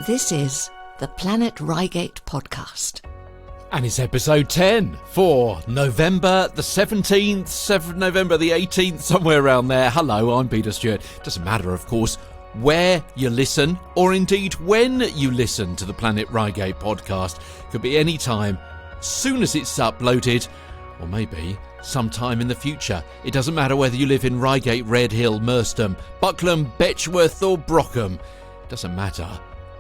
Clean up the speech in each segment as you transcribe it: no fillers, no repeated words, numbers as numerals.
This is the Planet Reigate podcast. And it's episode 10 for November the 17th, November the 18th, somewhere around there. Hello, I'm Peter Stewart. Doesn't matter, of course, where you listen, or indeed when you listen to the Planet Reigate podcast. Could be any time, soon as it's uploaded, or maybe sometime in the future. It doesn't matter whether you live in Reigate, Redhill, Merstham, Buckland, Betchworth or Brockham. It doesn't matter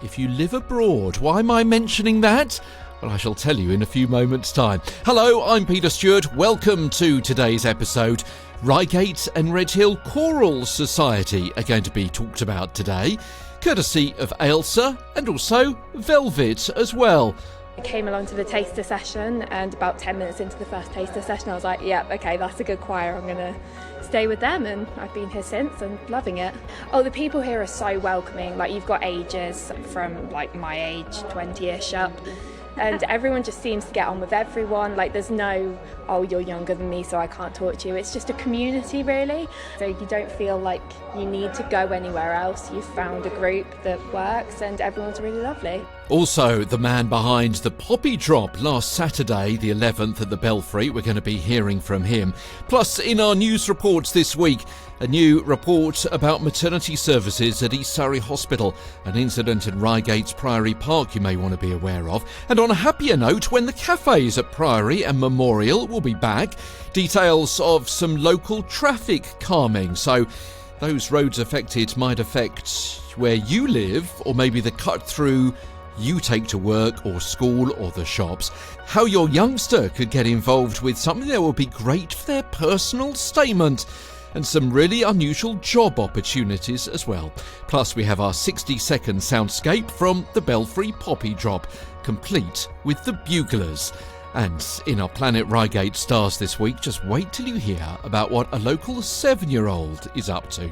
if you live abroad. Why am I mentioning that? Well, I shall tell you in a few moments' time. Hello, I'm Peter Stewart. Welcome to today's episode. Reigate and Redhill Choral Society are going to be talked about today, courtesy of Ailsa and also Velvet as well. I came along to the taster session, and about 10 minutes into the first taster session I was like, yeah, okay, that's a good choir, I'm going to stay with them, and I've been here since and loving it. Oh, the people here are so welcoming. Like, you've got ages from like my age, 20ish up, and everyone just seems to get on with everyone. Like, there's no, oh, you're younger than me so I can't talk to you. It's just a community, really. So you don't feel like you need to go anywhere else. You've found a group that works and everyone's really lovely. Also, the man behind the Poppy Drop last Saturday, the 11th at the Belfry. We're going to be hearing from him. Plus, in our news reports this week, a new report about maternity services at East Surrey Hospital, an incident in Reigate's Priory Park you may want to be aware of. And on a happier note, when the cafes at Priory and Memorial will be back, details of some local traffic calming. So those roads affected might affect where you live, or maybe the cut through you take to work or school or the shops. How your youngster could get involved with something that will be great for their personal statement, and some really unusual job opportunities as well. Plus, we have our 60-second soundscape from the Belfry Poppy Drop, complete with the buglers. And in our Planet Reigate Stars this week, just wait till you hear about what a local 7-year-old is up to.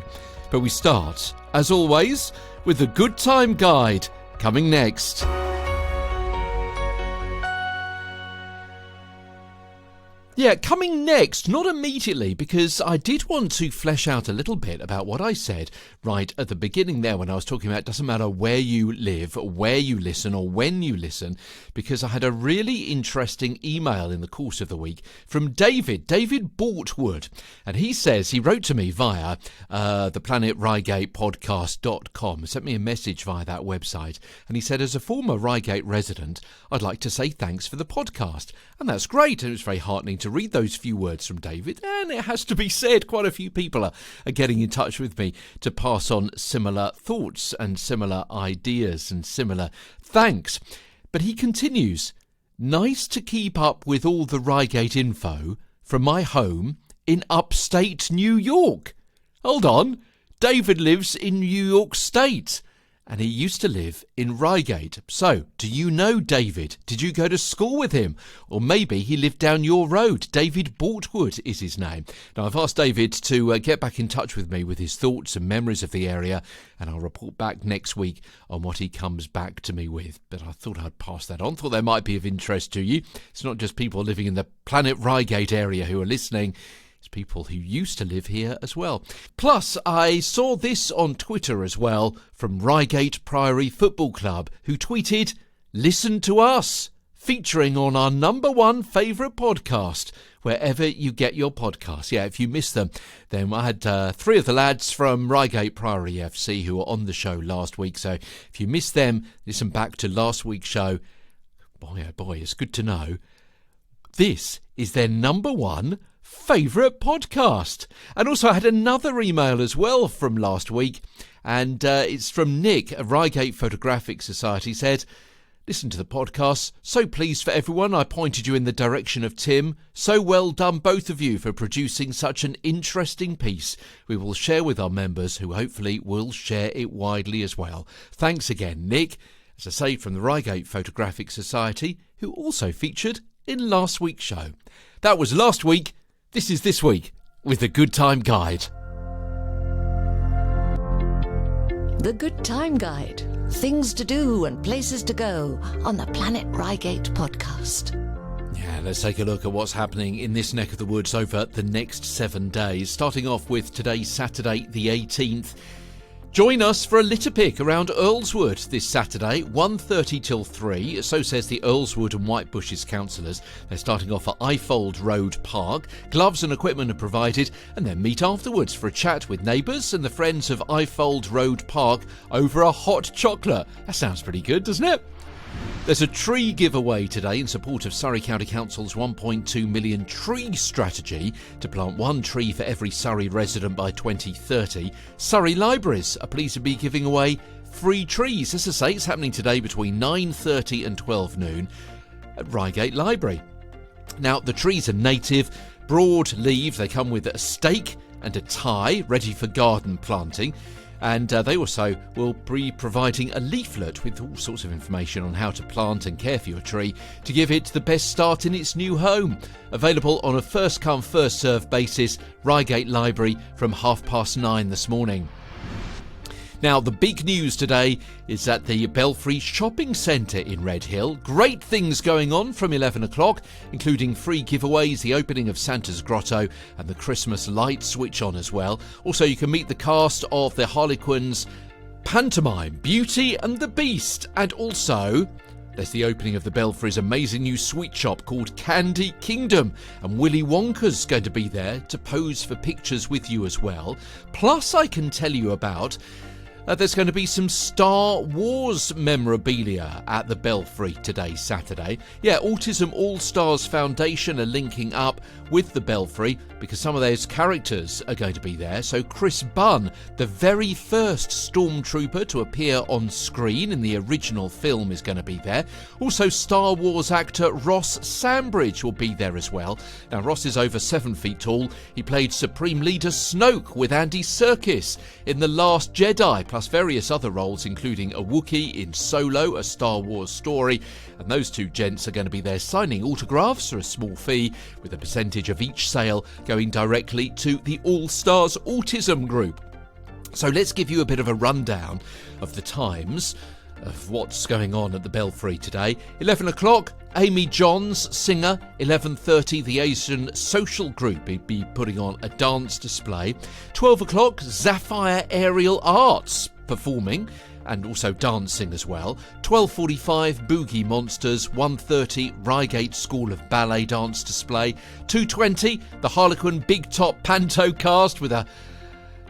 But we start, as always, with the Good Time Guide, coming next. Yeah, coming next, not immediately, because I did want to flesh out a little bit about what I said right at the beginning there when I was talking about it doesn't matter where you live, where you listen or when you listen, because I had a really interesting email in the course of the week from David Bortwood, and he says, he wrote to me via the PlanetReigatePodcast.com, sent me a message via that website, and he said, as a former Reigate resident, I'd like to say thanks for the podcast. And that's great, and it was very heartening to read those few words from David, and it has to be said, quite a few people are getting in touch with me to pass on similar thoughts and similar ideas and similar thanks. But he continues, nice to keep up with all the Reigate info from my home in upstate New York. Hold on, David lives in New York State, and he used to live in Reigate. So, do you know David? Did you go to school with him? Or maybe he lived down your road. David Bortwood is his name. Now, I've asked David to get back in touch with me with his thoughts and memories of the area, and I'll report back next week on what he comes back to me with. But I thought I'd pass that on. Thought that might be of interest to you. It's not just people living in the Planet Reigate area who are listening. People who used to live here as well. Plus, I saw this on Twitter as well from Reigate Priory Football Club, who tweeted, "Listen to us," featuring on our number one favourite podcast, wherever you get your podcasts. Yeah, if you missed them, then I had 3 of the lads from Reigate Priory FC who were on the show last week. So if you missed them, listen back to last week's show. Boy, oh boy, it's good to know. This is their number one favourite podcast. And also I had another email as well from last week, and it's from Nick of Reigate Photographic Society. Said, listen to the podcast, so pleased for everyone. I pointed you in the direction of Tim. So well done both of you for producing such an interesting piece. We will share with our members, who hopefully will share it widely as well. Thanks again, Nick. As I say, from the Reigate Photographic Society, who also featured in last week's show. That was last week. This is this week with the Good Time Guide. The Good Time Guide. Things to do and places to go on the Planet Reigate podcast. Yeah, let's take a look at what's happening in this neck of the woods over the next 7 days. Starting off with today, Saturday the 18th. Join us for a litter pick around Earlswood this Saturday, 1:30 till 3. So says the Earlswood and Whitebushes councillors. They're starting off at Ifold Road Park. Gloves and equipment are provided, and then meet afterwards for a chat with neighbours and the friends of Ifold Road Park over a hot chocolate. That sounds pretty good, doesn't it? There's a tree giveaway today in support of Surrey County Council's £1.2 million tree strategy to plant one tree for every Surrey resident by 2030. Surrey Libraries are pleased to be giving away free trees. As I say, it's happening today between 9:30 and 12 noon at Reigate Library. Now, the trees are native, broad leaves. They come with a stake and a tie ready for garden planting. And they also will be providing a leaflet with all sorts of information on how to plant and care for your tree to give it the best start in its new home. Available on a first-come, first-served basis, Reigate Library from 9:30 this morning. Now, the big news today is at the Belfry Shopping Centre in Redhill. Great things going on from 11 o'clock, including free giveaways, the opening of Santa's Grotto and the Christmas light switch on as well. Also, you can meet the cast of the Harlequins pantomime, Beauty and the Beast. And also, there's the opening of the Belfry's amazing new sweet shop called Candy Kingdom, and Willy Wonka's going to be there to pose for pictures with you as well. Plus, I can tell you about there's going to be some Star Wars memorabilia at the Belfry today, Saturday. Yeah, Autism All-Stars Foundation are linking up with the Belfry because some of those characters are going to be there. So Chris Bunn, the very first Stormtrooper to appear on screen in the original film, is going to be there. Also, Star Wars actor Ross Sandbridge will be there as well. Now, Ross is over 7 feet tall. He played Supreme Leader Snoke with Andy Serkis in The Last Jedi, plus various other roles, including a Wookiee in Solo, a Star Wars story. And those two gents are going to be there signing autographs for a small fee, with a percentage of each sale going directly to the All-Stars Autism Group. So let's give you a bit of a rundown of the times of what's going on at the Belfry today. 11 o'clock, Amy Johns, singer. 11:30, the Asian Social Group will be putting on a dance display. 12 o'clock, Sapphire Aerial Arts performing and also dancing as well. 12:45, Boogie Monsters. 1:30, Reigate School of Ballet dance display. 2:20, the Harlequin Big Top Panto cast with a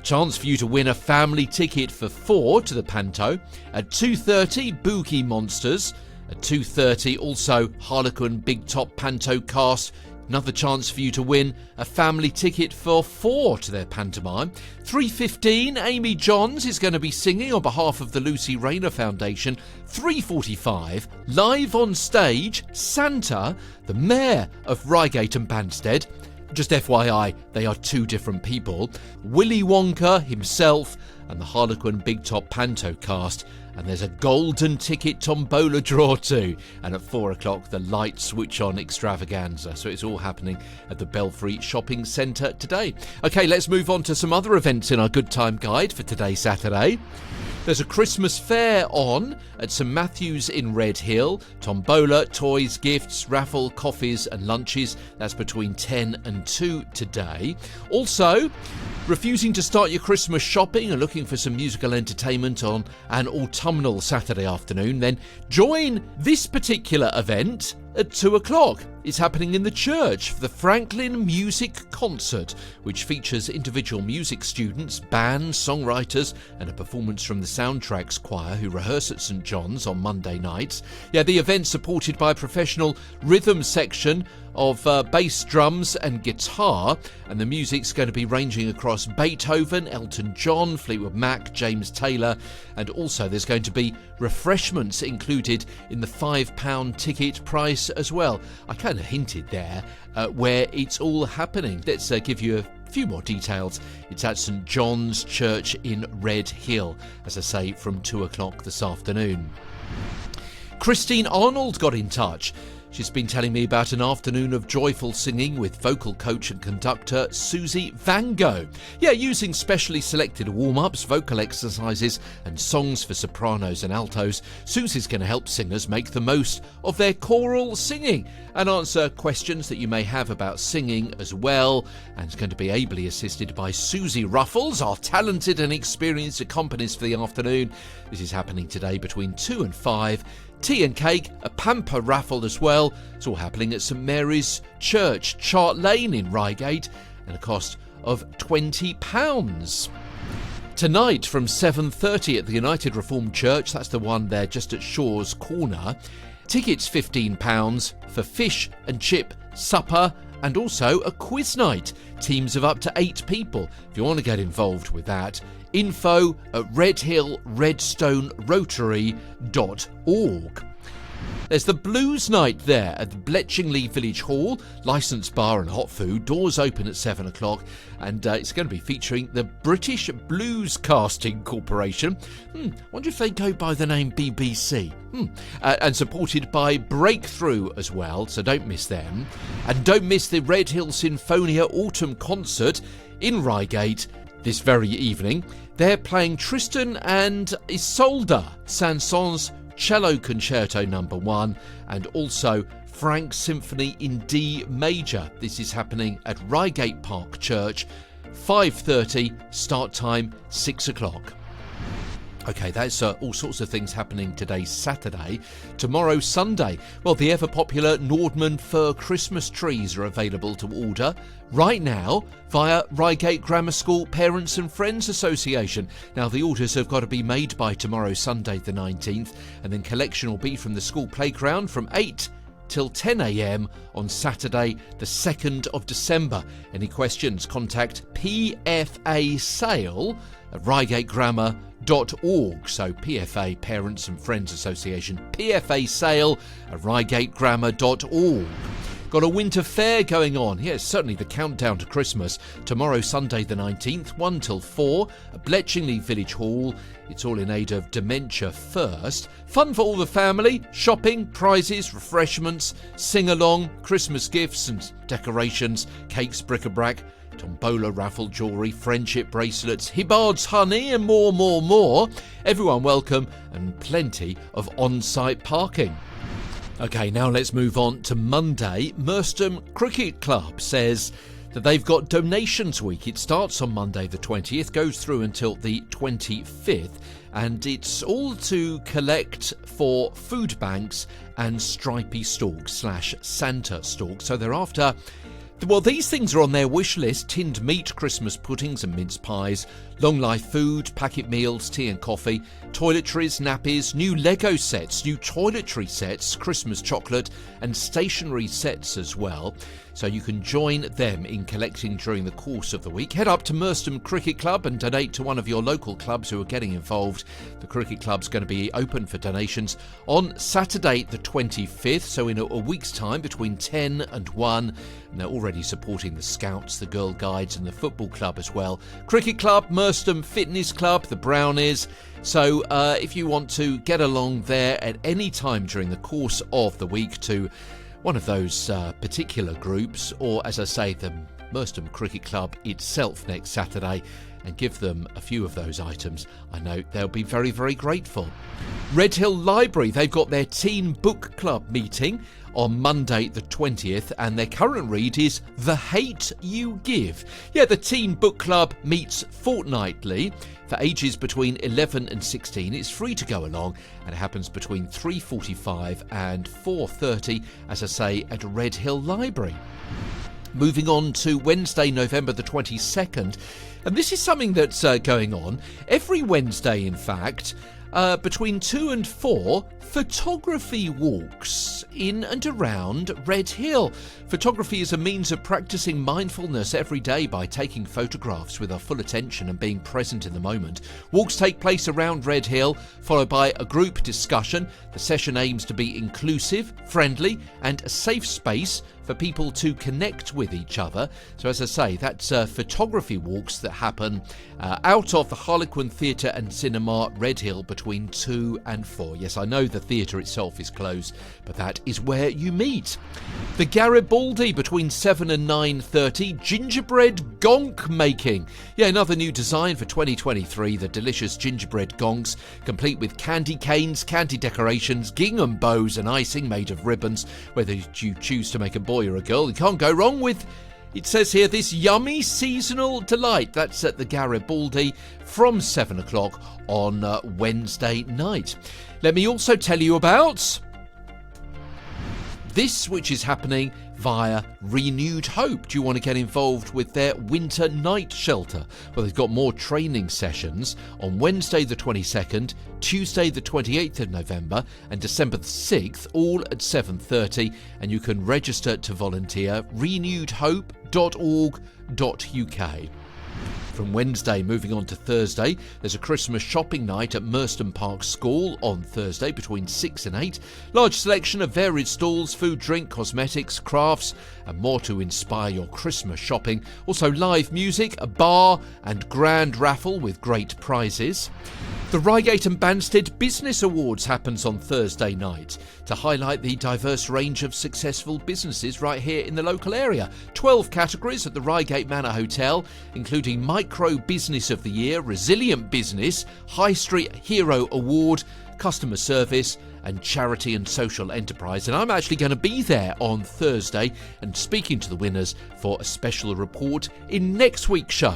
chance for you to win a family ticket for 4 to the Panto. At 2:30, Boogie Monsters. At 2:30, also Harlequin Big Top Panto cast. Another chance for you to win a family ticket for 4 to their pantomime. 3:15, Amy Johns is going to be singing on behalf of the Lucy Rayner Foundation. 3:45, live on stage, Santa, the Mayor of Reigate and Banstead. Just FYI, they are 2 different people. Willy Wonka himself and the Harlequin Big Top Panto cast. And there's a golden ticket tombola draw too. And at 4 o'clock, the light switch on extravaganza. So it's all happening at the Belfry Shopping Centre today. OK, let's move on to some other events in our Good Time Guide for today, Saturday. There's a Christmas fair on at St Matthew's in Redhill. Tombola, toys, gifts, raffle, coffees and lunches. That's between 10 and 2 today. Also, refusing to start your Christmas shopping and looking for some musical entertainment on an autumnal Saturday afternoon, then join this particular event at 2 o'clock. It's happening in the church for the Franklin Music Concert, which features individual music students, bands, songwriters, and a performance from the Soundtracks Choir, who rehearse at St John's on Monday nights. Yeah, the event's supported by a professional rhythm section of bass, drums and guitar, and the music's going to be ranging across Beethoven, Elton John, Fleetwood Mac, James Taylor, and also there's going to be refreshments included in the £5 ticket price as well. I kind of hinted there where it's all happening. Let's give you a few more details. It's at St John's Church in Redhill, as I say, from 2 o'clock this afternoon. Christine Arnold got in touch. She's been telling me about an afternoon of joyful singing with vocal coach and conductor Susie Van Gogh. Yeah, using specially selected warm-ups, vocal exercises and songs for sopranos and altos, Susie's going to help singers make the most of their choral singing and answer questions that you may have about singing as well, and is going to be ably assisted by Susie Ruffles, our talented and experienced accompanist for the afternoon. This is happening today between 2 and 5. Tea and cake, a pamper raffle as well. It's all happening at St Mary's Church, Chart Lane in Reigate, and a cost of £20. Tonight from 7:30 at the United Reformed Church, that's the one there just at Shaw's Corner. Tickets £15 for fish and chip supper and also a quiz night. Teams of up to 8 people. If you want to get involved with that, info at redhillredstonerotary.org. There's the Blues Night there at the Bletchingly Village Hall. Licensed bar and hot food. Doors open at 7 o'clock. And it's going to be featuring the British Blues Casting Corporation. Wonder if they go by the name BBC. And supported by Breakthrough as well, so don't miss them. And don't miss the Redhill Sinfonia Autumn Concert in Reigate this very evening. They're playing Tristan and Isolde, Saint-Saëns Cello Concerto No. 1, and also Frank's Symphony in D Major. This is happening at Priory Park Church, 5:30, start time 6 o'clock. Okay, that's all sorts of things happening today, Saturday. Tomorrow, Sunday, well, the ever-popular Nordman fir Christmas trees are available to order right now via Reigate Grammar School Parents and Friends Association. Now, the orders have got to be made by tomorrow, Sunday the 19th, and then collection will be from the school playground from 8 till 10 a.m. on Saturday the 2nd of December. Any questions, contact PFA Sale at ReigateGrammar.org. So PFA, Parents and Friends Association, PFA Sale at ReigateGrammar.org. Got a winter fair going on. Yes, certainly the countdown to Christmas. Tomorrow, Sunday the 19th, 1 till 4 at Bletchingly Village Hall. It's all in aid of Dementia First. Fun for all the family. Shopping, prizes, refreshments, sing-along, Christmas gifts and decorations, cakes, bric-a-brac, tombola, raffle, jewellery, friendship bracelets, Hibbard's honey and more. Everyone welcome and plenty of on-site parking. OK, now let's move on to Monday. Merstham Cricket Club says that they've got Donations Week. It starts on Monday the 20th, goes through until the 25th, and it's all to collect for food banks and stripy stalks / Santa stalks. So they're after, well, these things are on their wish list: tinned meat, Christmas puddings and mince pies, long life food, packet meals, tea and coffee, toiletries, nappies, new Lego sets, new toiletry sets, Christmas chocolate and stationery sets as well. So you can join them in collecting during the course of the week. Head up to Merstham Cricket Club and donate to one of your local clubs who are getting involved. The cricket club's going to be open for donations on Saturday the 25th, so in a week's time, between 10 and 1. And they're already supporting the Scouts, the Girl Guides and the football club as well. Cricket Club, Merstham Fitness Club, the Brownies. So if you want to get along there at any time during the course of the week to one of those particular groups, or as I say, the Merstham Cricket Club itself next Saturday, and give them a few of those items, I know they'll be very, very grateful. Redhill Library, they've got their Teen Book Club meeting on Monday the 20th, and their current read is The Hate You Give. Yeah, the Teen Book Club meets fortnightly for ages between 11 and 16. It's free to go along, and it happens between 3:45 and 4:30, as I say, at Redhill Library. Moving on to Wednesday, November the 22nd, and this is something that's going on every Wednesday, in fact, between 2 and 4, photography walks in and around Redhill. Photography is a means of practicing mindfulness every day by taking photographs with our full attention and being present in the moment. Walks take place around Redhill, followed by a group discussion. The session aims to be inclusive, friendly and a safe space for people to connect with each other. So as I say, that's photography walks that happen out of the Harlequin Theatre and Cinema, Redhill, between 2 and 4. Yes, I know the theatre itself is closed, but that is where you meet. The Garibaldi between 7 and 9:30, gingerbread gonk-making. Yeah, another new design for 2023, the delicious gingerbread gonks, complete with candy canes, candy decorations, gingham bows and icing made of ribbons. Whether you choose to make a boy or a girl, you can't go wrong with, it says here, this yummy seasonal delight. That's at the Garibaldi from 7 o'clock on Wednesday night. Let me also tell you about this, which is happening via Renewed Hope. Do you want to get involved with their winter night shelter? Well, they've got more training sessions on Wednesday the 22nd, Tuesday the 28th of November and December the 6th, all at 7:30, and you can register to volunteer, renewedhope.org.uk. From Wednesday, moving on to Thursday, there's a Christmas shopping night at Merstham Park School on Thursday between 6 and 8. Large selection of varied stalls, food, drink, cosmetics, crafts and more to inspire your Christmas shopping. Also live music, a bar and grand raffle with great prizes. The Reigate and Banstead Business Awards happens on Thursday night to highlight the diverse range of successful businesses right here in the local area. 12 categories at the Reigate Manor Hotel, including Micro Business of the Year, Resilient Business, High Street Hero Award, Customer Service and Charity and Social Enterprise. And I'm actually going to be there on Thursday and speaking to the winners for a special report in next week's show.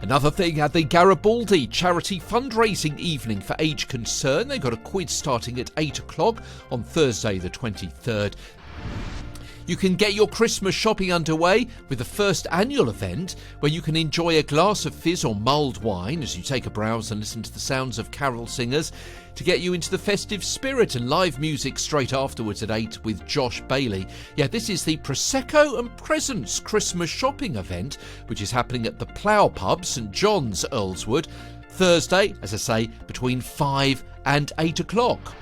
Another thing at the Garibaldi charity fundraising evening for Age Concern. They've got a quiz starting at 8 o'clock on Thursday the 23rd. You can get your Christmas shopping underway with the first annual event where you can enjoy a glass of fizz or mulled wine as you take a browse and listen to the sounds of carol singers to get you into the festive spirit, and live music straight afterwards at 8 with Josh Bailey. Yeah, this is the Prosecco and Presents Christmas shopping event, which is happening at the Plough Pub, St John's, Earlswood, Thursday, as I say, between 5 and 8 o'clock.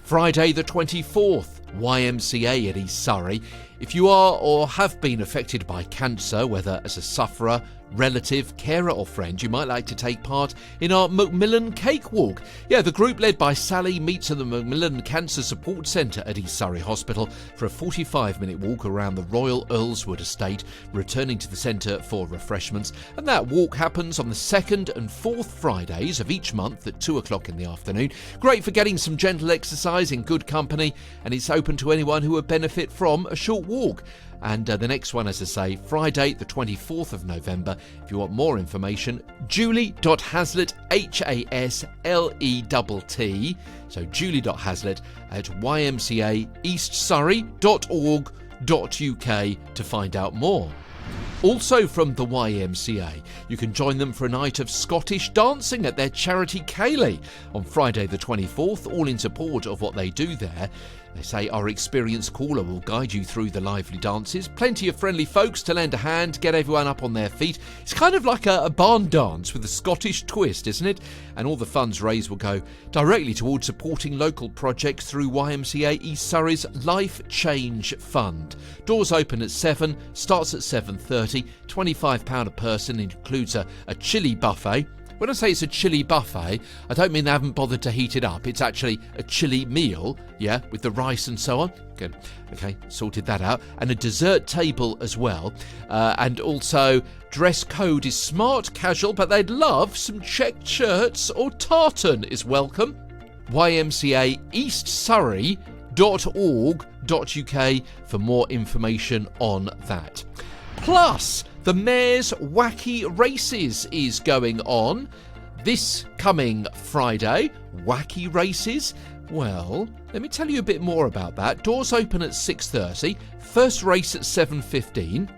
Friday the 24th, YMCA at East Surrey. If you are or have been affected by cancer, whether as a sufferer, relative, carer or friend, you might like to take part in our Macmillan Cake Walk. Yeah, the group led by Sally meets at the Macmillan Cancer Support Centre at East Surrey Hospital for a 45-minute walk around the Royal Earlswood estate, returning to the centre for refreshments. And that walk happens on the 2nd and 4th Fridays of each month at 2 o'clock in the afternoon. Great for getting some gentle exercise in good company, and it's open to anyone who would benefit from a short walk. And the next one, as I say, Friday the 24th of November. If you want more information, julie.haslett, HASLETT, so julie.haslett at ymcaeastsurrey.org.uk to find out more. Also from the YMCA, you can join them for a night of Scottish dancing at their charity Ceilidh on Friday the 24th, all in support of what they do there. They say our experienced caller will guide you through the lively dances. Plenty of friendly folks to lend a hand, get everyone up on their feet. It's kind of like a barn dance with a Scottish twist, isn't it? And all the funds raised will go directly towards supporting local projects through YMCA East Surrey's Life Change Fund. Doors open at 7, starts at 7:30, £25 a person, includes a chilli buffet. When I say it's a chilli buffet, I don't mean they haven't bothered to heat it up. It's actually a chilli meal, yeah, with the rice and so on. Good. Okay, sorted that out. And a dessert table as well. And also, dress code is smart casual, but they'd love some checked shirts or tartan is welcome. YMCA East Surrey.org.uk for more information on that. Plus, the Mayor's Wacky Races is going on this coming Friday. Wacky Races? Well, let me tell you a bit more about that. Doors open at 6:30, first race at 7:15.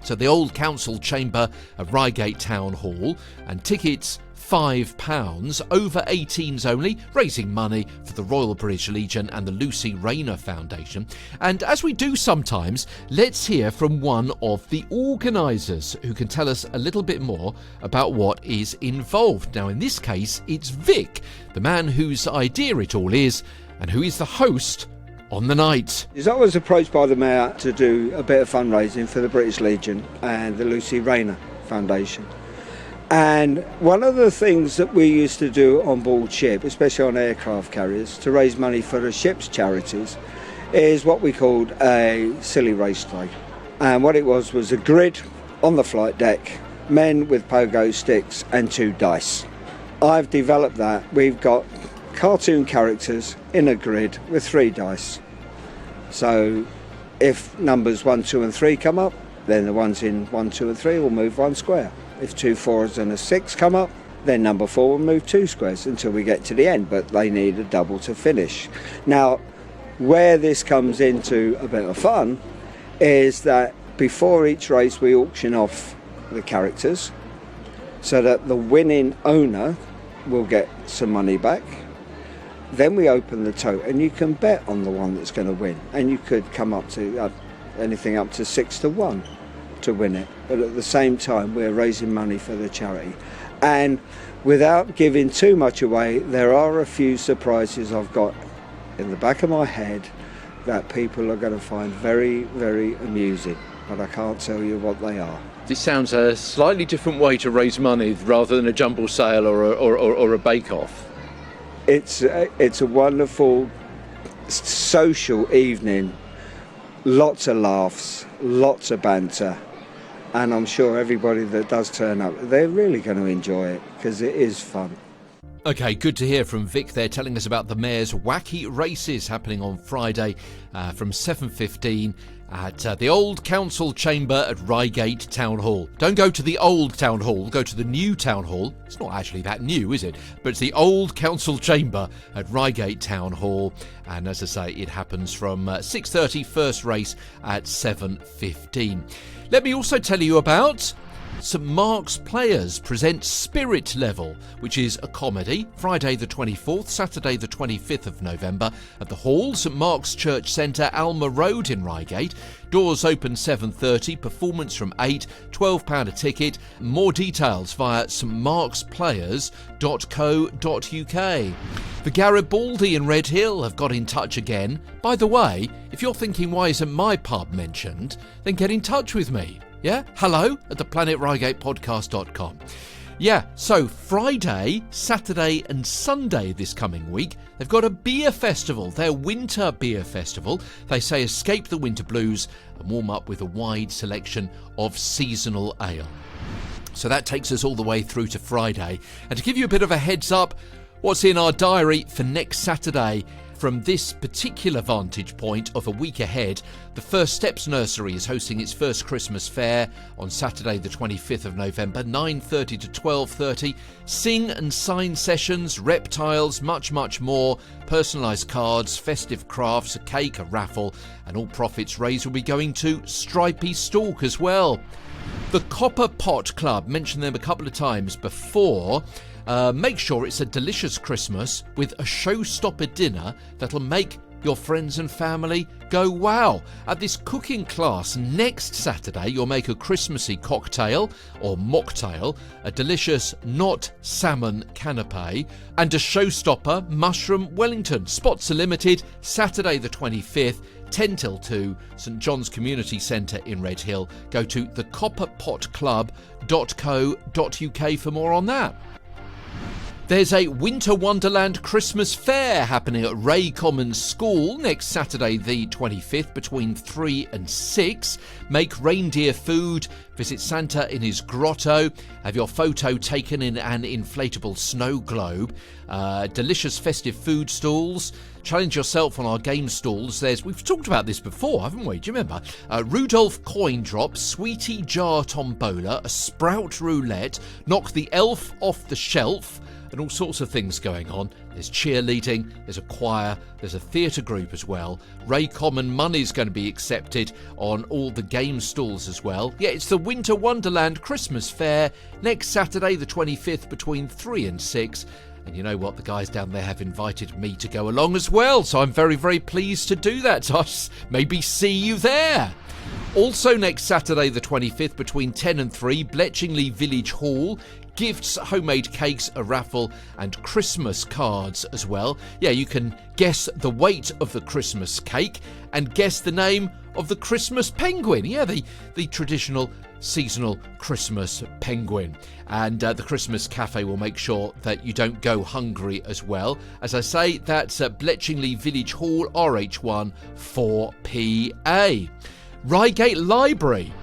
So the old council chamber of Reigate Town Hall, and tickets £5, over 18s only, raising money for the Royal British Legion and the Lucy Rayner Foundation. And as we do sometimes, let's hear from one of the organisers who can tell us a little bit more about what is involved. Now, in this case, it's Vic, the man whose idea it all is, and who is the host on the night. I was approached by the Mayor to do a bit of fundraising for the British Legion and the Lucy Rayner Foundation. And one of the things that we used to do on board ship, especially on aircraft carriers, to raise money for the ship's charities, is what we called a silly race day. And what it was a grid on the flight deck, men with pogo sticks and 2 dice. I've developed that. We've got cartoon characters in a grid with 3 dice. So if numbers 1, 2 and 3 come up, then the ones in 1, 2 and 3 will move 1 square. If 2 4s and a 6 come up, then number 4 will move 2 squares until we get to the end, but they need a double to finish. Now, where this comes into a bit of fun is that before each race we auction off the characters so that the winning owner will get some money back. Then we open the tote and you can bet on the one that's going to win, and you could come up to anything up to 6 to 1 to win it, but at the same time we're raising money for the charity. And without giving too much away, there are a few surprises I've got in the back of my head that people are going to find very, very amusing, but I can't tell you what they are. This sounds a slightly different way to raise money rather than a jumble sale or a bake-off. It's a wonderful social evening, lots of laughs, lots of banter, and I'm sure everybody that does turn up, they're really going to enjoy it because it is fun. OK, good to hear from Vic there, telling us about the Mayor's wacky races happening on Friday from 7:15 at the Old Council Chamber at Reigate Town Hall. Don't go to the old Town Hall, go to the new Town Hall. It's not actually that new, is it? But it's the Old Council Chamber at Reigate Town Hall. And as I say, it happens from 6:30, first race at 7:15. Let me also tell you about St Mark's Players present Spirit Level, which is a comedy, Friday the 24th, Saturday the 25th of November at the Hall, St Mark's Church Centre, Alma Road in Reigate. Doors open 7:30, performance from 8, £12 a ticket. More details via stmarksplayers.co.uk. The Garibaldi in Redhill have got in touch again. By the way, if you're thinking why isn't my pub mentioned, then get in touch with me. Yeah? Hello at the PLANETREIGATEPodcast.com. Yeah, so Friday, Saturday and Sunday this coming week, they've got a beer festival, their winter beer festival. They say escape the winter blues and warm up with a wide selection of seasonal ale. So that takes us all the way through to Friday. And to give you a bit of a heads up, what's in our diary for next Saturday, from this particular vantage point of a week ahead, the First Steps Nursery is hosting its first Christmas fair on Saturday the 25th of November, 9:30 to 12:30. Sing and sign sessions, reptiles, much, much more, personalised cards, festive crafts, a cake, a raffle, and all profits raised will be going to Stripey Stalk as well. The Copper Pot Club, mentioned them a couple of times before. Make sure it's a delicious Christmas with a showstopper dinner that'll make your friends and family go wow. At this cooking class next Saturday, you'll make a Christmassy cocktail or mocktail, a delicious not salmon canapé, and a showstopper mushroom Wellington. Spots are limited. Saturday the 25th, 10 till 2, St John's Community Centre in Redhill. Go to thecopperpotclub.co.uk for more on that. There's a Winter Wonderland Christmas Fair happening at Ray Commons School next Saturday the 25th between 3 and 6. Make reindeer food, visit Santa in his grotto, have your photo taken in an inflatable snow globe, delicious festive food stalls. Challenge yourself on our game stalls. We've talked about this before, haven't we? Do you remember? Rudolph coin drop, sweetie jar tombola, a sprout roulette, knock the elf off the shelf, and all sorts of things going on. There's cheerleading, there's a choir, there's a theatre group as well. Ray Common money's going to be accepted on all the game stalls as well. Yeah, it's the Winter Wonderland Christmas Fair next Saturday the 25th between 3 and 6. And you know what? The guys down there have invited me to go along as well, so I'm very, very pleased to do that. So I'll maybe see you there. Also next Saturday the 25th between 10 and 3, Bletchingly Village Hall. Gifts, homemade cakes, a raffle and Christmas cards as well. Yeah, you can guess the weight of the Christmas cake and guess the name of the Christmas penguin. Yeah, the traditional seasonal Christmas penguin. And the Christmas cafe will make sure that you don't go hungry as well. As I say, that's at Bletchingly Village Hall, RH1 4PA. Reigate Library,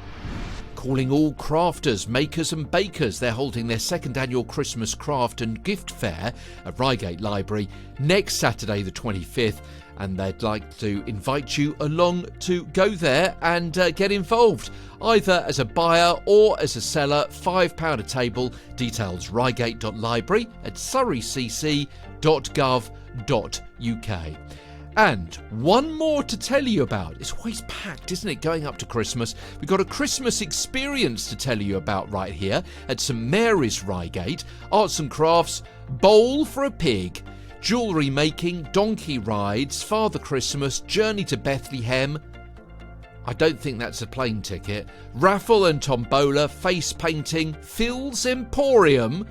calling all crafters, makers and bakers. They're holding their second annual Christmas craft and gift fair at Reigate Library next Saturday the 25th, and they'd like to invite you along to go there and get involved, either as a buyer or as a seller. £5 a table. Details reigate.library at surreycc.gov.uk. And one more to tell you about. It's always packed, isn't it, going up to Christmas? We've got a Christmas experience to tell you about right here at St Mary's Reigate. Arts and crafts, bowl for a pig, jewellery making, donkey rides, Father Christmas, journey to Bethlehem. I don't think that's a plane ticket. Raffle and tombola, face painting, Phil's Emporium,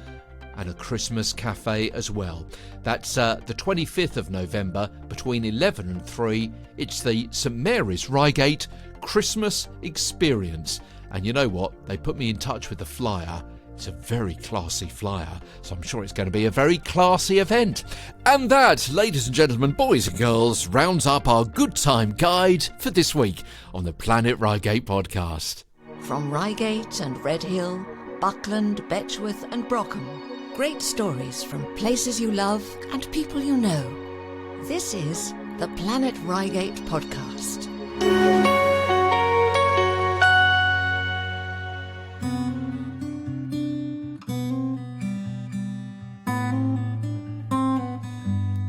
and a Christmas cafe as well. That's the 25th of November between 11 and 3. It's the St Mary's Reigate Christmas Experience. And you know what? They put me in touch with the flyer. It's a very classy flyer, so I'm sure it's going to be a very classy event. And that, ladies and gentlemen, boys and girls, rounds up our good time guide for this week on the Planet Reigate podcast. From Reigate and Redhill, Buckland, Betchworth and Brockham. Great stories from places you love and people you know. This is the Planet Reigate podcast.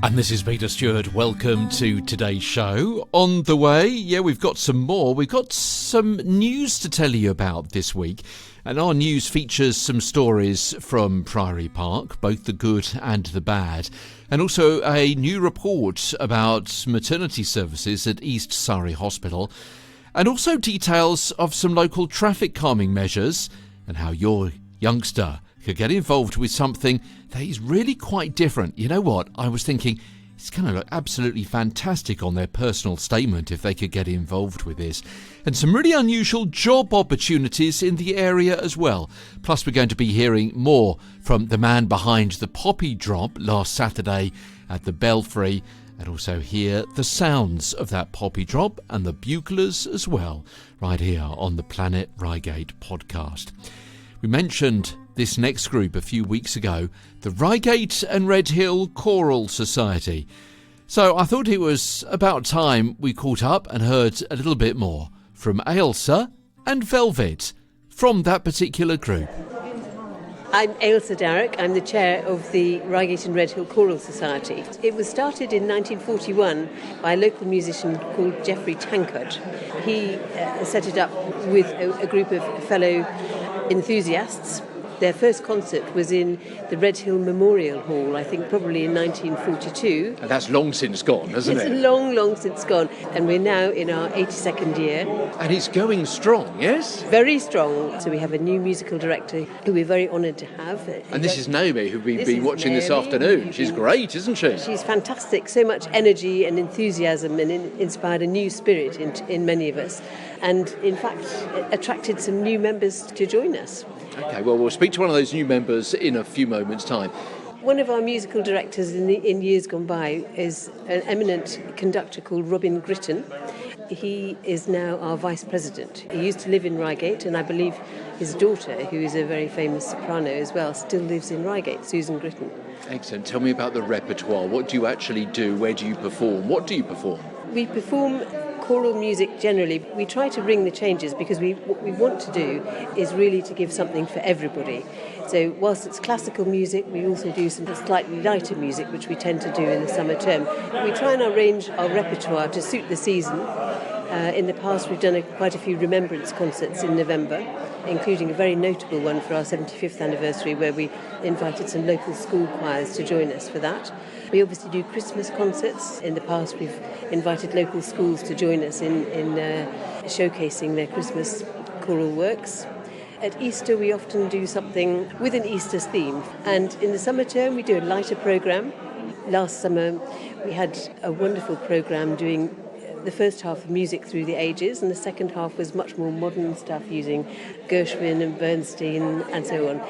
And this is Peter Stewart. Welcome to today's show. On the way, we've got some more. We've got some news to tell you about this week. And our news features some stories from Priory Park, both the good and the bad. And also a new report about maternity services at East Surrey Hospital. And also details of some local traffic calming measures and how your youngster could get involved with something that is really quite different. You know what? I was thinking it's going to look absolutely fantastic on their personal statement if they could get involved with this. And some really unusual job opportunities in the area as well. Plus, we're going to be hearing more from the man behind the poppy drop last Saturday at the Belfry, and also hear the sounds of that poppy drop and the buglers as well, right here on the Planet Reigate podcast. We mentioned this next group a few weeks ago, the Reigate and Redhill Choral Society. So I thought it was about time we caught up and heard a little bit more from Ailsa and Velvet from that particular group. I'm Ailsa Darroch. I'm the chair of the Reigate and Redhill Choral Society. It was started in 1941 by a local musician called Geoffrey Tankard. He set it up with a group of fellow enthusiasts. Their first concert was in the Redhill Memorial Hall, I think probably in 1942. And that's long since gone, hasn't it? It's long since gone. And we're now in our 82nd year. And it's going strong, yes? Very strong. So we have a new musical director who we're very honoured to have. And this is Naomi, who we've been watching this afternoon. She's great, isn't she? She's fantastic. So much energy and enthusiasm, and inspired a new spirit in many of us. And in fact, attracted some new members to join us. Okay, well, we'll speak to one of those new members in a few moments' time. One of our musical directors in years gone by is an eminent conductor called Robin Gritton. He is now our vice president. He used to live in Reigate, and I believe his daughter, who is a very famous soprano as well, still lives in Reigate, Susan Gritton. Excellent. Tell me about the repertoire. What do you actually do? Where do you perform? What do you perform? We perform choral music generally. We try to ring the changes because what we want to do is really to give something for everybody. So whilst it's classical music, we also do some slightly lighter music, which we tend to do in the summer term. We try and arrange our repertoire to suit the season. In the past, we've done quite a few Remembrance concerts in November, including a very notable one for our 75th anniversary, where we invited some local school choirs to join us for that. We obviously do Christmas concerts. In the past, we've invited local schools to join us in showcasing their Christmas choral works. At Easter, we often do something with an Easter theme. And in the summer term, we do a lighter programme. Last summer, we had a wonderful programme doing the first half of music through the ages, and the second half was much more modern stuff using Gershwin and Bernstein and so on.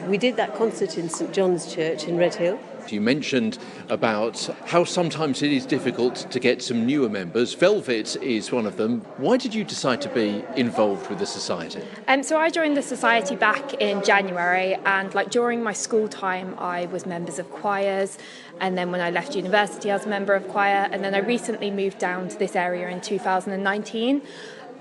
We did that concert in St John's Church in Redhill. You mentioned about how sometimes it is difficult to get some newer members. Velvet is one of them. Why did you decide to be involved with the society? So I joined the society back in January, and during my school time I was members of choirs, and then when I left university I was a member of choir, and then I recently moved down to this area in 2019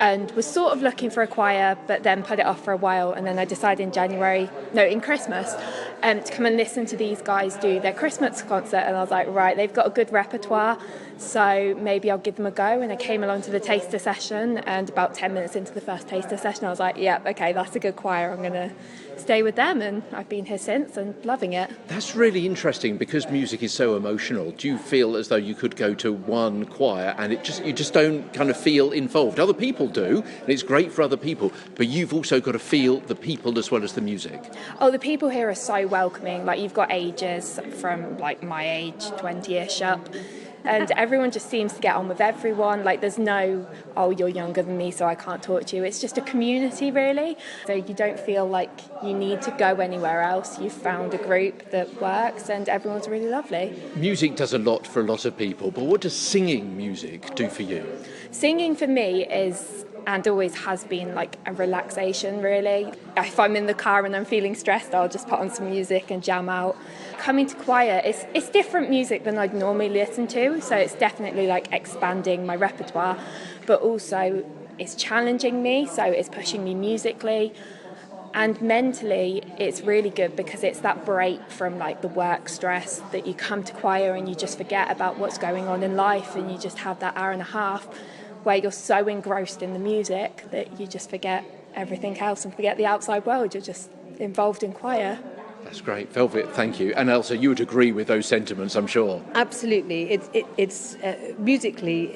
and was sort of looking for a choir, but then put it off for a while, and then I decided in Christmas to come and listen to these guys do their Christmas concert, and I was like, right, they've got a good repertoire, so maybe I'll give them a go. And I came along to the taster session, and about 10 minutes into the first taster session I was like, yeah, okay, that's a good choir, I'm going to stay with them, and I've been here since and loving it. That's really interesting, because music is so emotional. Do you feel as though you could go to one choir and you just don't kind of feel involved? Other people do, and it's great for other people, but you've also got to feel the people as well as the music. Oh, the people here are so welcoming. You've got ages from my age, 20-ish up, and everyone just seems to get on with everyone. There's no, oh, you're younger than me so I can't talk to you. It's just a community, really. So you don't feel like you need to go anywhere else. You've found a group that works, and everyone's really lovely. Music does a lot for a lot of people, but what does singing music do for you? Singing for me is, and always has been, a relaxation, really. If I'm in the car and I'm feeling stressed, I'll just put on some music and jam out. Coming to choir, it's different music than I'd normally listen to, so it's definitely expanding my repertoire, but also it's challenging me, so it's pushing me musically. And mentally, it's really good because it's that break from the work stress that you come to choir and you just forget about what's going on in life, and you just have that hour and a half where you're so engrossed in the music that you just forget everything else and forget the outside world. You're just involved in choir. That's great. Velvet, thank you. And Elsa, you would agree with those sentiments, I'm sure. Absolutely. It's musically,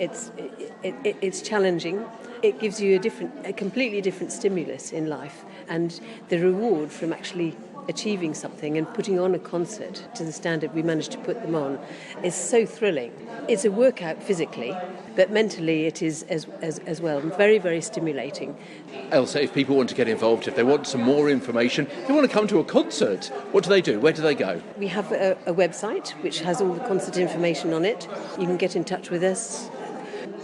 it's challenging. It gives you a completely different stimulus in life, and the reward from actually achieving something and putting on a concert to the standard we managed to put them on is so thrilling. It's a workout physically, but mentally it is as well very, very stimulating. Elsa, if people want to get involved, if they want some more information, if they want to come to a concert, what do they do? Where do they go? We have a website which has all the concert information on it. You can get in touch with us.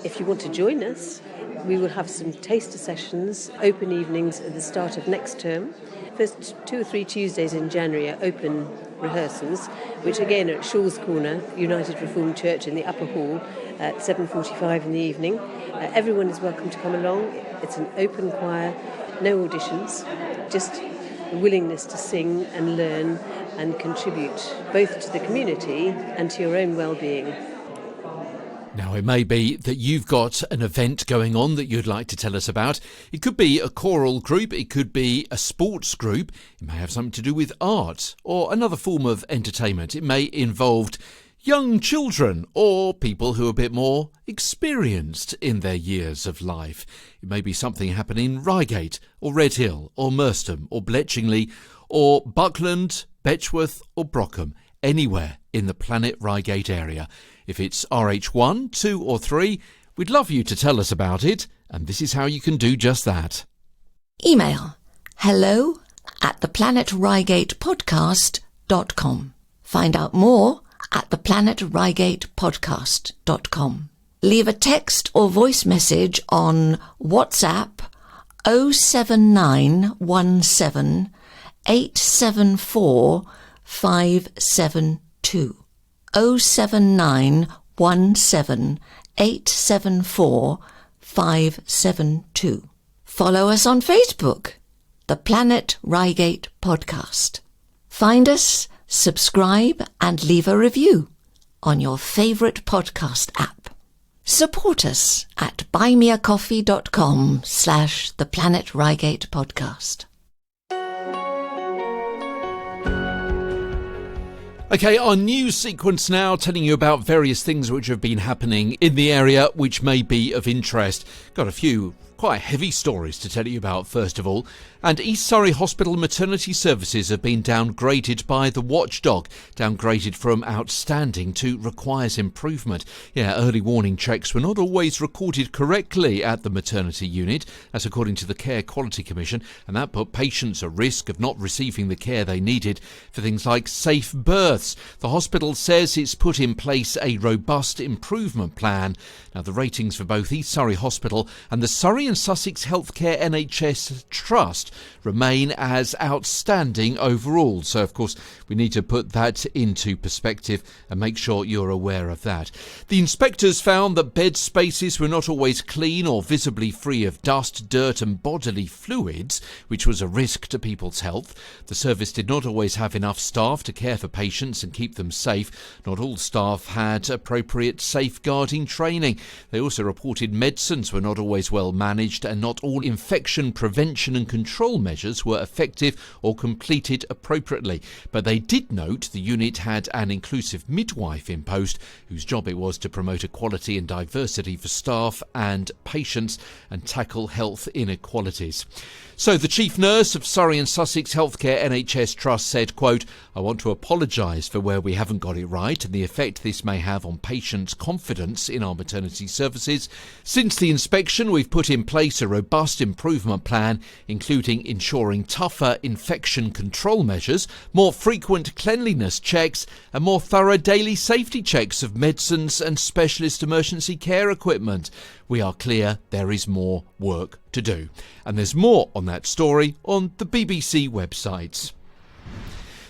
If you want to join us, we will have some taster sessions, open evenings at the start of next term. First 2 or 3 Tuesdays in January are open rehearsals, which again are at Shaw's Corner, United Reformed Church in the upper hall at 7:45 in the evening. Everyone is welcome to come along. It's an open choir, no auditions, just a willingness to sing and learn and contribute both to the community and to your own well-being. Now, it may be that you've got an event going on that you'd like to tell us about. It could be a choral group, it could be a sports group, it may have something to do with art or another form of entertainment. It may involve young children or people who are a bit more experienced in their years of life. It may be something happening in Reigate or Redhill or Merstham or Bletchingly or Buckland, Betchworth or Brockham, anywhere in the Planet Reigate area. If it's RH1, 2 or 3, we'd love you to tell us about it, and this is how you can do just that. Email hello@theplanetreigatepodcast.com. Find out more at theplanetreigatepodcast.com. Leave a text or voice message on WhatsApp 07917 874 572. 07917 874 572. Follow us on Facebook, The Planet Reigate Podcast. Find us, subscribe and leave a review on your favourite podcast app. Support us at buymeacoffee.com/The Planet Reigate Podcast. Okay, our news sequence now, telling you about various things which have been happening in the area which may be of interest. Got a few Quite heavy stories to tell you about, first of all. And East Surrey Hospital maternity services have been downgraded by the watchdog. Downgraded from outstanding to requires improvement. Yeah, early warning checks were not always recorded correctly at the maternity unit. That's according to the Care Quality Commission. And that put patients at risk of not receiving the care they needed for things like safe births. The hospital says it's put in place a robust improvement plan. Now, the ratings for both East Surrey Hospital and the Surrey and Sussex Healthcare NHS Trust remain as outstanding overall. So, of course, we need to put that into perspective and make sure you're aware of that. The inspectors found that bed spaces were not always clean or visibly free of dust, dirt and bodily fluids, which was a risk to people's health. The service did not always have enough staff to care for patients and keep them safe. Not all staff had appropriate safeguarding training. They also reported medicines were not always well managed and not all infection prevention and control measures were effective or completed appropriately. But they did note the unit had an inclusive midwife in post whose job it was to promote equality and diversity for staff and patients and tackle health inequalities. So the chief nurse of Surrey and Sussex Healthcare NHS Trust said, quote, "I want to apologise for where we haven't got it right and the effect this may have on patients' confidence in our maternity services. Since the inspection, we've put in place a robust improvement plan, including ensuring tougher infection control measures, more frequent cleanliness checks and more thorough daily safety checks of medicines and specialist emergency care equipment. We are clear there is more work to do." And there's more on that story on the BBC website.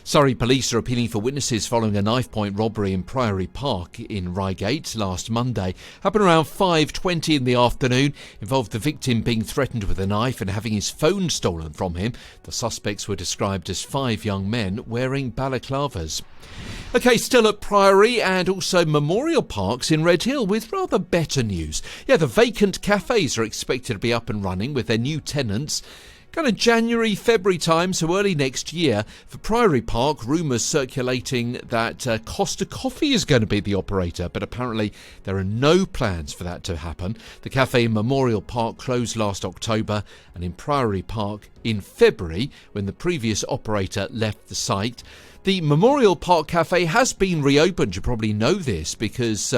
Surrey police are appealing for witnesses following a knife-point robbery in Priory Park in Reigate last Monday. Happened around 5:20 in the afternoon. Involved the victim being threatened with a knife and having his phone stolen from him. The suspects were described as 5 young men wearing balaclavas. OK, still at Priory and also Memorial Parks in Redhill with rather better news. Yeah, the vacant cafes are expected to be up and running with their new tenants kind of January, February time, so early next year. For Priory Park, rumours circulating that Costa Coffee is going to be the operator, but apparently there are no plans for that to happen. The cafe in Memorial Park closed last October, and in Priory Park in February, when the previous operator left the site. The Memorial Park Cafe has been reopened. You probably know this because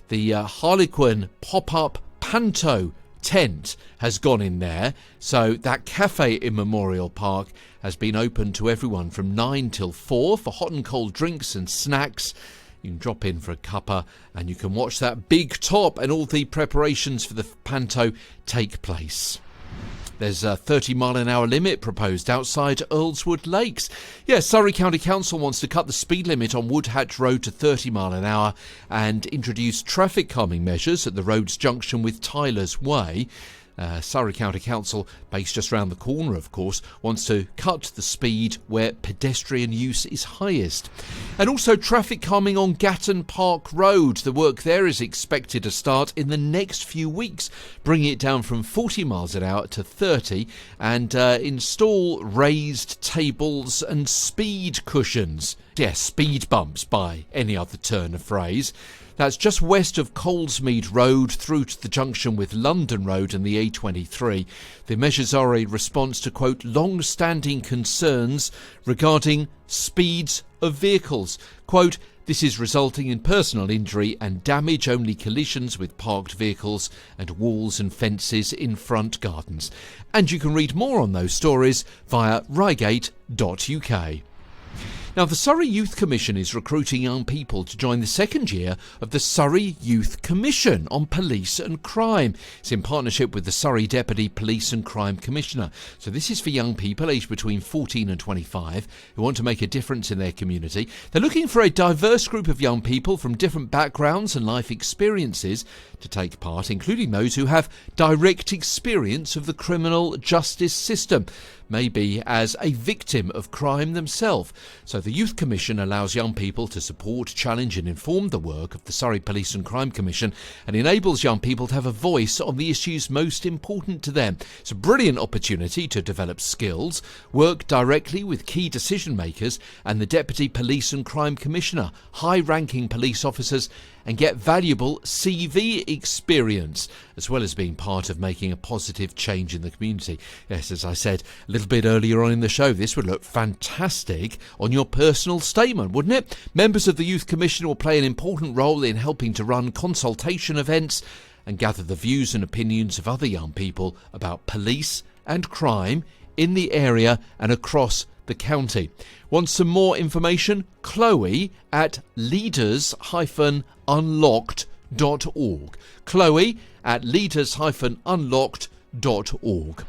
the Harlequin pop-up panto tent has gone in there, so that cafe in Memorial Park has been open to everyone from 9 till 4 for hot and cold drinks and snacks. You can drop in for a cuppa and you can watch that big top and all the preparations for the panto take place. There's a 30-mile-an-hour limit proposed outside Earlswood Lakes. Yes, Surrey County Council wants to cut the speed limit on Woodhatch Road to 30 mile an hour and introduce traffic calming measures at the road's junction with Tyler's Way. Surrey County Council, based just round the corner of course, wants to cut the speed where pedestrian use is highest. And also traffic calming on Gatton Park Road. The work there is expected to start in the next few weeks, bringing it down from 40 miles an hour to 30 and install raised tables and speed cushions. Yes, speed bumps by any other turn of phrase. That's just west of Colesmead Road through to the junction with London Road and the A23. The measures are a response to, quote, long-standing concerns regarding speeds of vehicles. Quote, this is resulting in personal injury and damage-only collisions with parked vehicles and walls and fences in front gardens. And you can read more on those stories via reigate.uk. Now, the Surrey Youth Commission is recruiting young people to join the second year of the Surrey Youth Commission on Police and Crime. It's in partnership with the Surrey Deputy Police and Crime Commissioner. So this is for young people aged between 14 and 25 who want to make a difference in their community. They're looking for a diverse group of young people from different backgrounds and life experiences to take part, including those who have direct experience of the criminal justice system. may be as a victim of crime themselves. So the Youth Commission allows young people to support, challenge and inform the work of the Surrey Police and Crime Commission and enables young people to have a voice on the issues most important to them. It's a brilliant opportunity to develop skills, work directly with key decision makers and the Deputy Police and Crime Commissioner, high-ranking police officers, and get valuable CV experience, as well as being part of making a positive change in the community. Yes, as I said a little bit earlier on in the show, this would look fantastic on your personal statement, wouldn't it? Members of the Youth Commission will play an important role in helping to run consultation events and gather the views and opinions of other young people about police and crime in the area and across the county. Want some more information? Chloe at leaders-unlocked.org. Chloe at leaders-unlocked.org.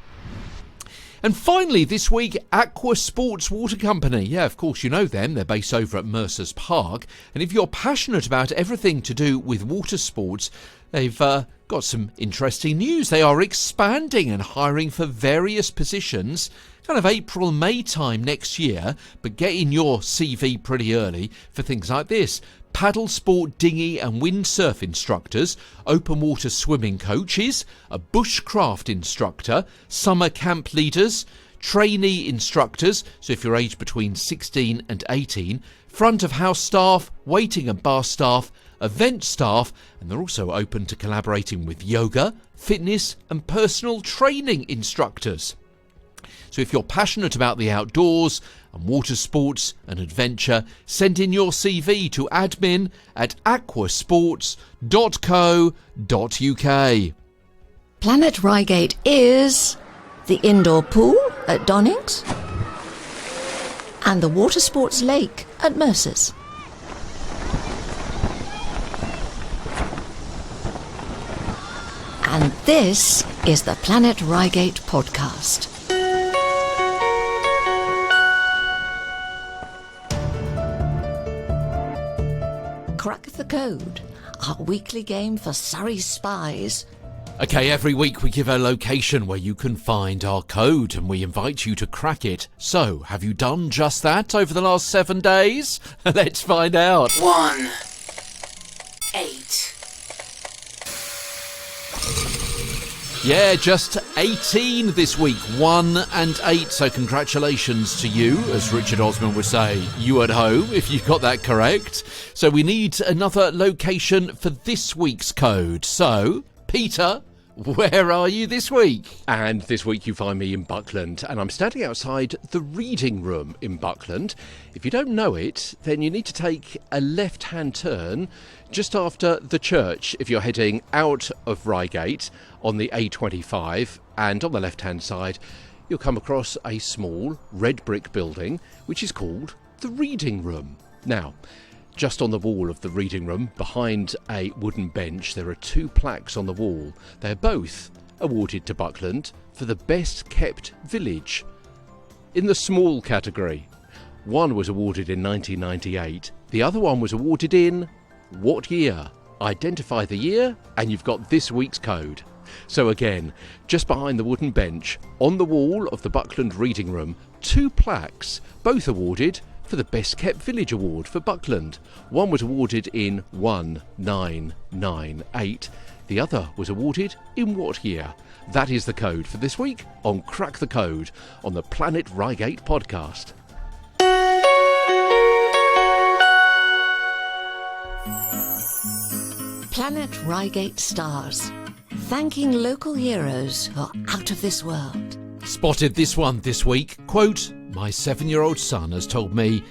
And finally this week, Aqua Sports Water Company. Yeah, of course you know them. They're based over at Merstham Park. And if you're passionate about everything to do with water sports, they've got some interesting news. They are expanding and hiring for various positions kind of April, May time next year, but get in your CV pretty early for things like this. Paddle sport, dinghy and windsurf instructors, open water swimming coaches, a bushcraft instructor, summer camp leaders, trainee instructors, so if you're aged between 16 and 18, front of house staff, waiting and bar staff, event staff, and they're also open to collaborating with yoga, fitness and personal training instructors. So if you're passionate about the outdoors and water sports and adventure, send in your CV to admin@aquasports.co.uk. Planet Reigate is the indoor pool at Donnings and the water sports lake at Mercer's. And this is the Planet Reigate podcast. Crack the Code, our weekly game for Surrey spies. Okay, every week we give a location where you can find our code and we invite you to crack it. So, have you done just that over the last 7 days? Let's find out. 1, 8. Yeah, just 18 this week, 1 and 8. So congratulations to you, as Richard Osman would say, you at home, if you got that correct. So we need another location for this week's code. So, Peter, where are you this week? And this week you find me in Buckland, and I'm standing outside the reading room in Buckland. If you don't know it, then you need to take a left-hand turn just after the church if you're heading out of Reigate on the A25, and on the left-hand side you'll come across a small red brick building which is called the reading room. Now, just on the wall of the reading room, behind a wooden bench, there are 2 plaques on the wall. They're both awarded to Buckland for the best kept village in the small category. One was awarded in 1998, the other one was awarded in what year? Identify the year and you've got this week's code. So again, just behind the wooden bench, on the wall of the Buckland reading room, 2 plaques, both awarded for the Best Kept Village Award for Buckland. One was awarded in 1998, the other was awarded in what year? That is the code for this week on Crack the Code on the Planet Reigate podcast. Planet Reigate Stars, thanking local heroes who are out of this world. Spotted this one this week. Quote, "My 7-year-old son has told me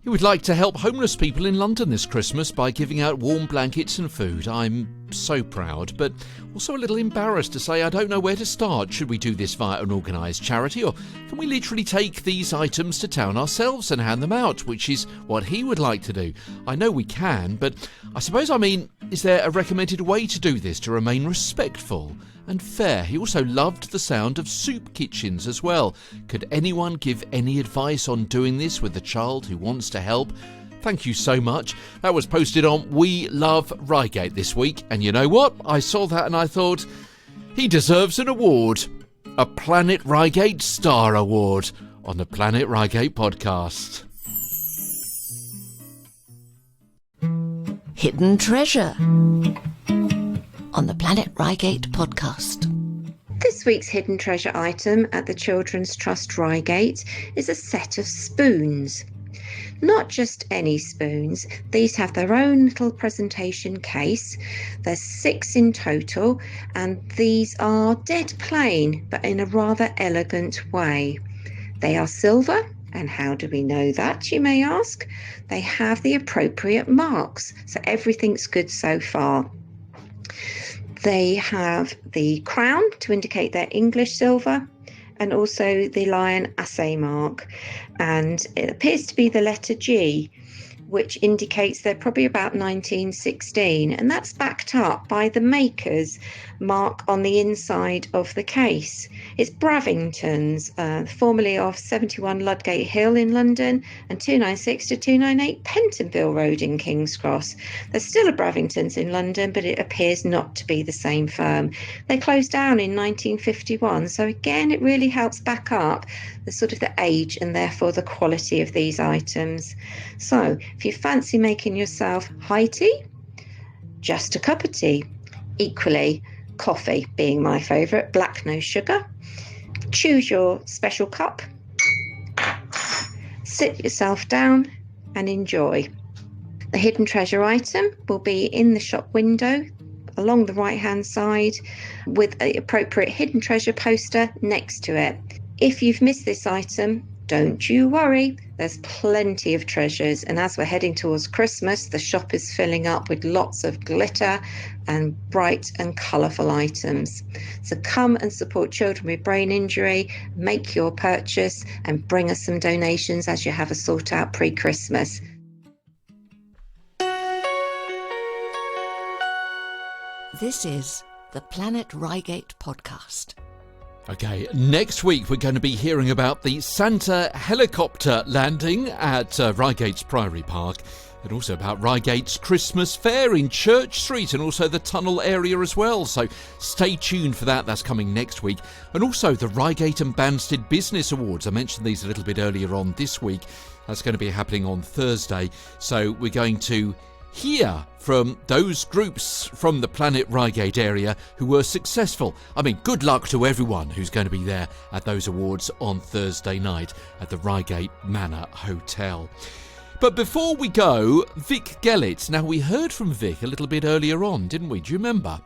he would like to help homeless people in London this Christmas by giving out warm blankets and food. I'm so proud, but also a little embarrassed to say I don't know where to start. Should we do this via an organised charity, or can we literally take these items to town ourselves and hand them out, which is what he would like to do? I know we can, but I suppose, is there a recommended way to do this to remain respectful and fair? He also loved the sound of soup kitchens as well. Could anyone give any advice on doing this with a child who wants to help? Thank you so much." That was posted on We Love Reigate this week, and you know what? I saw that and I thought, he deserves an award. a Planet Reigate Star Award on the Planet Reigate podcast. Hidden treasure on the Planet Reigate podcast. This week's hidden treasure item at the Children's Trust Reigate is a set of spoons. Not just any spoons, these have their own little presentation case. There's 6 in total, and these are dead plain, but in a rather elegant way. They are silver, and how do we know that, you may ask? They have the appropriate marks, so everything's good so far. They have the crown to indicate their English silver, and also the lion assay mark, and it appears to be the letter G, which indicates they're probably about 1916, and that's backed up by the maker's mark on the inside of the case. It's Bravington's, formerly of 71 Ludgate Hill in London and 296 to 298 Pentonville Road in King's Cross. There's still a Bravington's in London, but it appears not to be the same firm. They closed down in 1951, so again it really helps back up the sort of the age and therefore the quality of these items. So if you fancy making yourself high tea, just a cup of tea. Equally, coffee being my favourite, black no sugar. Choose your special cup, sit yourself down and enjoy. The hidden treasure item will be in the shop window along the right hand side with the appropriate hidden treasure poster next to it. If you've missed this item, don't you worry, there's plenty of treasures, and as we're heading towards Christmas, the shop is filling up with lots of glitter and bright and colourful items. So come and support children with brain injury, make your purchase and bring us some donations as you have a sort out pre-Christmas. This is the Planet Reigate podcast. Okay, next week we're going to be hearing about the Santa helicopter landing at Reigate's Priory Park, and also about Reigate's Christmas fair in Church Street and also the tunnel area as well. So stay tuned for that. That's coming next week. And also the Reigate and Banstead Business Awards. I mentioned these a little bit earlier on this week. That's going to be happening on Thursday. So we're going to hear from those groups from the Planet Reigate area who were successful. I mean, good luck to everyone who's going to be there at those awards on Thursday night at the Reigate Manor Hotel. But before we go, Vic Gellett. Now, we heard from Vic a little bit earlier on, didn't we? Do you remember?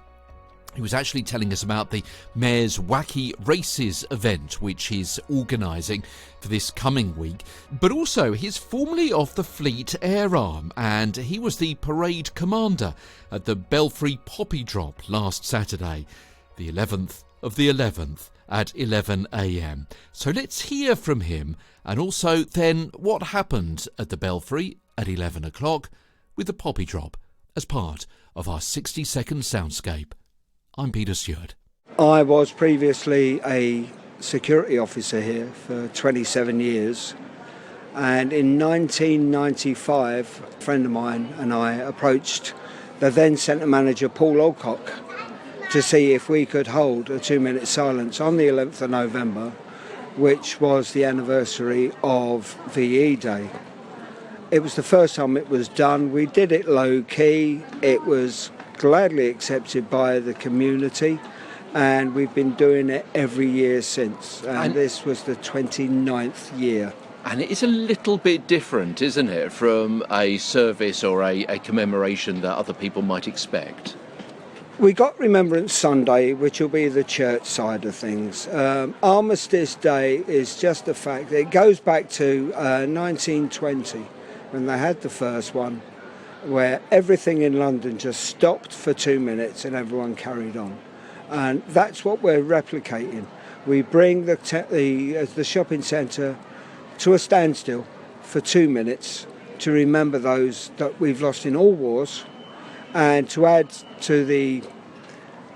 He was actually telling us about the Mayor's Wacky Races event, which he's organising for this coming week. But also, he's formerly of the Fleet Air Arm, and he was the parade commander at the Belfry Poppy Drop last Saturday, the 11th of the 11th at 11 a.m. So let's hear from him, and also then what happened at the Belfry at 11 o'clock with the Poppy Drop as part of our 60-second soundscape. I'm Peter Stewart. I was previously a security officer here for 27 years, and in 1995 a friend of mine and I approached the then centre manager Paul Alcock to see if we could hold a 2-minute silence on the 11th of November, which was the anniversary of VE Day. It was the first time it was done. We did it low key. It was gladly accepted by the community, and we've been doing it every year since, and this was the 29th year. And it is a little bit different, isn't it, from a service or a commemoration that other people might expect? We got Remembrance Sunday, which will be the church side of things. Armistice Day is just the fact that it goes back to 1920 when they had the first one, where everything in London just stopped for 2 minutes and everyone carried on. And that's what we're replicating. We bring the shopping centre to a standstill for 2 minutes to remember those that we've lost in all wars, and to add to the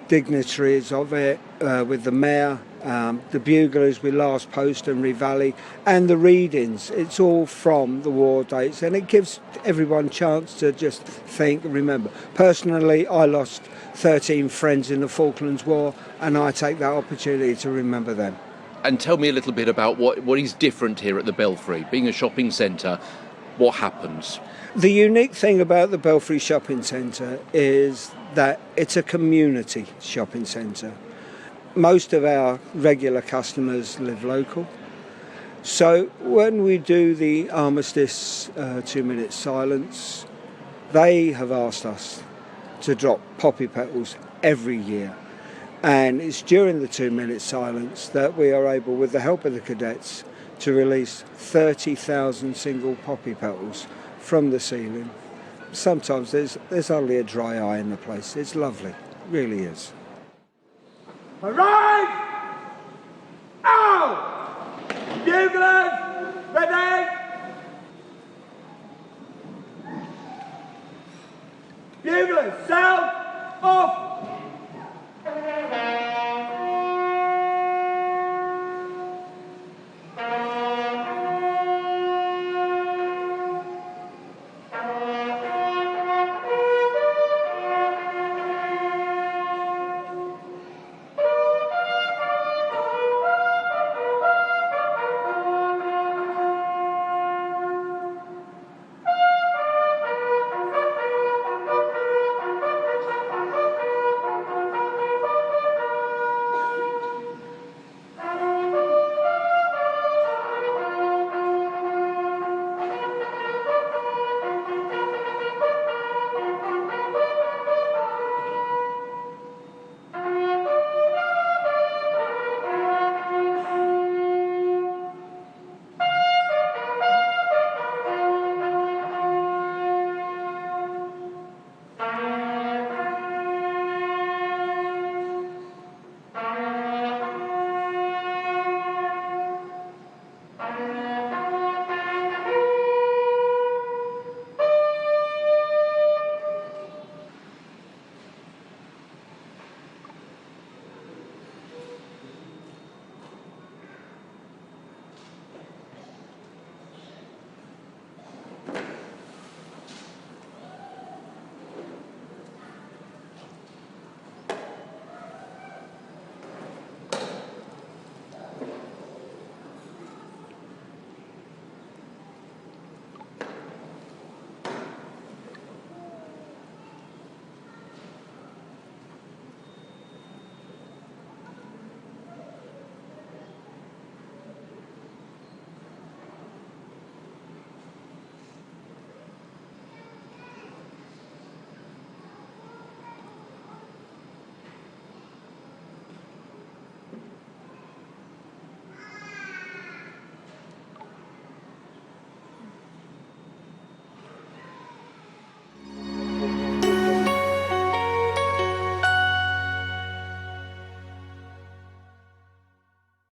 dignitaries of it with the mayor the buglers with Last Post and Revalley, and the readings. It's all from the war dates, and it gives everyone a chance to just think and remember. Personally, I lost 13 friends in the Falklands War, and I take that opportunity to remember them. And tell me a little bit about what is different here at the Belfry. Being a shopping centre, what happens? The unique thing about the Belfry Shopping Centre is that it's a community shopping centre. Most of our regular customers live local. So when we do the Armistice 2-minute silence, they have asked us to drop poppy petals every year. And it's during the 2-minute silence that we are able, with the help of the cadets, to release 30,000 single poppy petals from the ceiling. Sometimes there's only a dry eye in the place. It's lovely, it really is. Arrive! Out! Buglers, ready! Buglers, sound off!